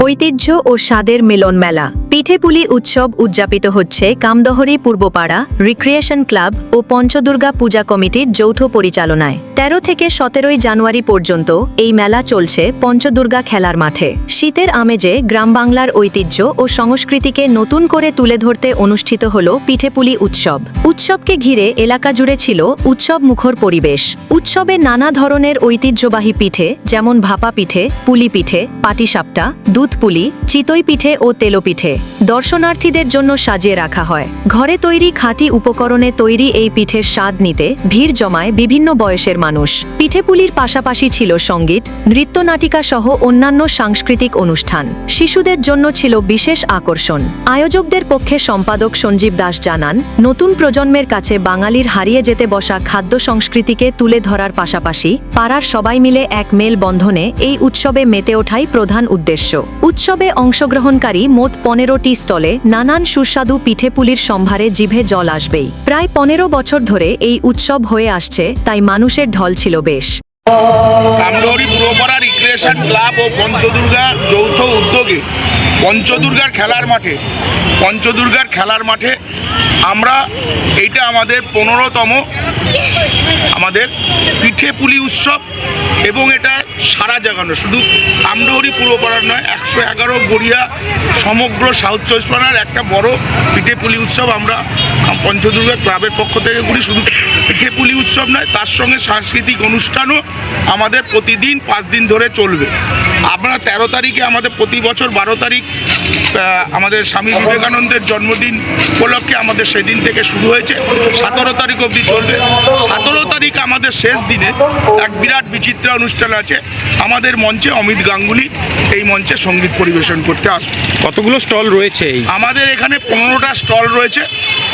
ঐতিহ্য ও স্বাদের মিলন মেলা পিঠেপুলি উৎসব উদযাপিত হচ্ছে কামদহরি পূর্বপাড়া রিক্রিয়েশন ক্লাব ও পঞ্চদুর্গা পূজা কমিটির যৌথ পরিচালনায় ১৩ থেকে ১৭ জানুয়ারি পর্যন্ত এই মেলা চলছে পঞ্চদুর্গা খেলার মাঠে। শীতের আমেজে গ্রাম বাংলার ঐতিহ্য ও সংস্কৃতিকে নতুন করে তুলে ধরতে অনুষ্ঠিত হল পিঠেপুলি উৎসব। উৎসবকে ঘিরে এলাকা জুড়ে ছিল উৎসব মুখর পরিবেশ। উৎসবে নানা ধরনের ঐতিহ্যবাহী পিঠে যেমন ভাপা পিঠে, পুলি পিঠে, পাটিসাপটা, দুধ পুলি, চিতই পিঠে ও তেলো পিঠে দর্শনার্থীদের জন্য সাজিয়ে রাখা হয়। ঘরে তৈরি খাঁটি উপকরণে তৈরি এই পিঠের স্বাদ নিতে ভিড় জমায় বিভিন্ন বয়সের মানুষ। পিঠেপুলির পাশাপাশি ছিল সঙ্গীত, নৃত্যনাটিকা সহ অন্যান্য সাংস্কৃতিক অনুষ্ঠান। শিশুদের জন্য ছিল বিশেষ আকর্ষণ। আয়োজকদের পক্ষে সম্পাদক সঞ্জীব দাস জানান, নতুন প্রজন্মের কাছে বাঙালির হারিয়ে যেতে বসা খাদ্য সংস্কৃতিকে তুলে ধরার পাশাপাশি পাড়ার সবাই মিলে এক মেল বন্ধনে এই উৎসবে মেতে ওঠাই প্রধান উদ্দেশ্য। উৎসবে অংশগ্রহণকারী মোট ১৫টি স্টলে নানান সুস্বাদু পিঠেপুলির সম্ভারে জিভে জল আসবেই। প্রায় ১৫ বছর ধরে এই উৎসব হয়ে আসছে, তাই মানুষের ঢল ছিল বেশ। কামদহরি পূর্বপাড়া রিক্রিয়েশন ক্লাব ও পঞ্চদুর্গার যৌথ উদ্যোগে পঞ্চদুর্গার খেলার মাঠে আমরা এইটা আমাদের ১৫তম আমাদের পিঠেপুলি উৎসব এবং এটা সারা জাগানো, শুধু কামদহরি পূর্বপাড়ার নয়, ১১১ গড়িয়া সমগ্র সাউথ চব্বিশ পরগনার একটা বড় পিঠেপুলি উৎসব আমরা পঞ্চদুর্গা ক্লাবের পক্ষ থেকে করি। শুধু পিঠেপুলি উৎসব নয়, তার সঙ্গে সাংস্কৃতিক অনুষ্ঠানও আমাদের প্রতিদিন ৫ দিন ধরে চলবে। আমরা ১৩ তারিখে আমাদের প্রতি বছর ১২ তারিখ আমাদের স্বামী বিবেকানন্দের জন্মদিন উপলক্ষে আমাদের সেদিন থেকে শুরু হয়েছে, ১৭ তারিখ অবধি চলবে। ১৭ তারিখ আমাদের শেষ দিনে এক বিরাট বিচিত্র অনুষ্ঠান আছে। আমাদের মঞ্চে অমিত গাঙ্গুলি এই মঞ্চে সঙ্গীত পরিবেশন করতে আসবে। কতগুলো স্টল রয়েছে? আমাদের এখানে ১৫টা স্টল রয়েছে।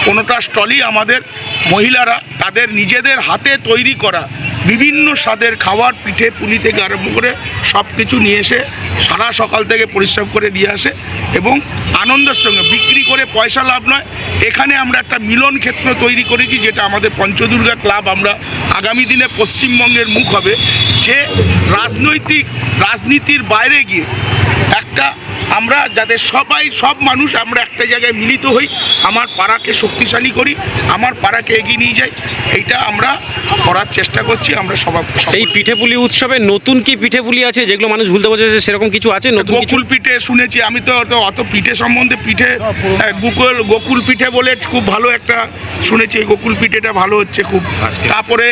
১৫টা স্টলই আমাদের মহিলারা তাদের নিজেদের হাতে তৈরি করা বিভিন্ন স্বাদের খাবার, পিঠে পুলি থেকে আরম্ভ করে সব কিছু নিয়ে এসে সারা সকাল থেকে পরিশ্রম করে নিয়ে আসে এবং আনন্দের সঙ্গে বিক্রি করে পয়সা লাভ নয়। এখানে আমরা একটা মিলন ক্ষেত্র তৈরি করেছি, যেটা আমাদের পঞ্চদুর্গা ক্লাব আমরা আগামী দিনে পশ্চিমবঙ্গের মুখ হবে, যে রাজনীতির বাইরে গিয়ে একটা আমরা যাতে সব মানুষ আমরা একটা জায়গায় মিলিত হই, আমার পাড়াকে শক্তিশালী করি, আমার পাড়াকে এগিয়ে নিয়ে যাই, এইটা আমরা করার চেষ্টা করছি। আমরা এই পিঠেপুলি উৎসবে নতুন কি পিঠেপুলি আছে যেগুলো মানুষ ভুলতে পারছে, সেরকম কিছু আছে? গোকুল পিঠে শুনেছি, আমি তো অত পিঠে সম্বন্ধে গোকুল পিঠে বলে খুব ভালো একটা শুনেছি, এই গোকুল পিঠেটা ভালো হচ্ছে খুব। তারপরে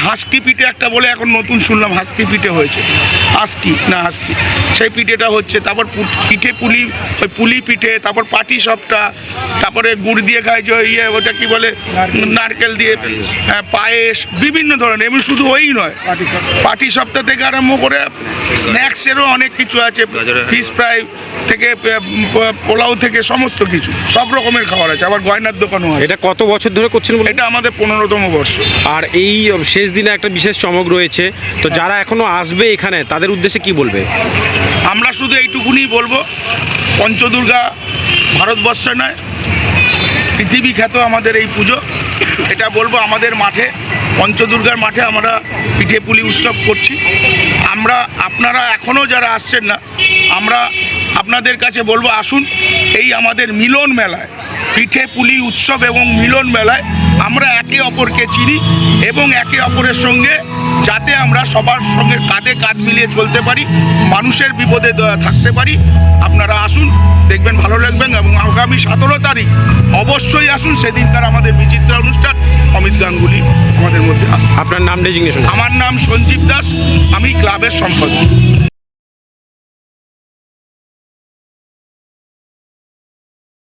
হাসকি পিঠে একটা বলে এখন নতুন শুনলাম, হাসকি পিঠে হয়েছে, হাসকি সেই পিঠেটা হচ্ছে। তারপর পিঠে পুলি পিঠে, তারপর পাটিসাপটা, তারপরে গুড় দিয়ে খায় যে ওটা কি বলে, নারকেল দিয়ে পায়েস, বিভিন্ন ধরনের। এমনি শুধু ওই নয়, পাটিসাপটা থেকে আরম্ভ করে স্ন্যাক্সেরও অনেক কিছু আছে, ফিশ ফ্রাই থেকে পোলাও থেকে সমস্ত কিছু, সব রকমের খাবার আছে। আবার গয়নার দোকানও আছে। এটা কত বছর ধরে করছেন? এটা আমাদের ১৫তম বর্ষ। আর এই শেষ দিনে একটা বিশেষ চমক রয়েছে, তো যারা এখনো আসবে এখানে তাদের উদ্দেশ্যে কি বলবে? আমরা শুধু এইটুকুনি বলবো, পঞ্চদুর্গা ভারতবর্ষে নয়, পৃথিবী খ্যাত আমাদের এই পুজো। এটা বলবো, আমাদের মাঠে, পঞ্চদুর্গার মাঠে আমরা পিঠেপুলি উৎসব করছি। আপনারা এখনও যারা আসছেন না, আমরা আপনাদের কাছে বলবো, আসুন এই আমাদের মিলন মেলায়, পিঠেপুলি উৎসব এবং মিলন মেলায় আমরা একে অপরকে চিনি এবং একে অপরের সঙ্গে যাতে আমরা সবার সঙ্গে কাঁধে কাঁধ মিলিয়ে চলতে পারি, মানুষের বিপদে থাকতে পারি। আপনারা আসুন, দেখবেন ভালো লাগবেন। এবং আগামী ১৭ তারিখ অবশ্যই আসুন, সেদিনকার আমাদের বিচিত্র অনুষ্ঠান, অমিত গাঙ্গুলি আমাদের মধ্যে আসুন। আপনার নাম ডেজিগনেশন? আমার নাম সঞ্জীব দাস, আমি ক্লাবের সম্পাদক।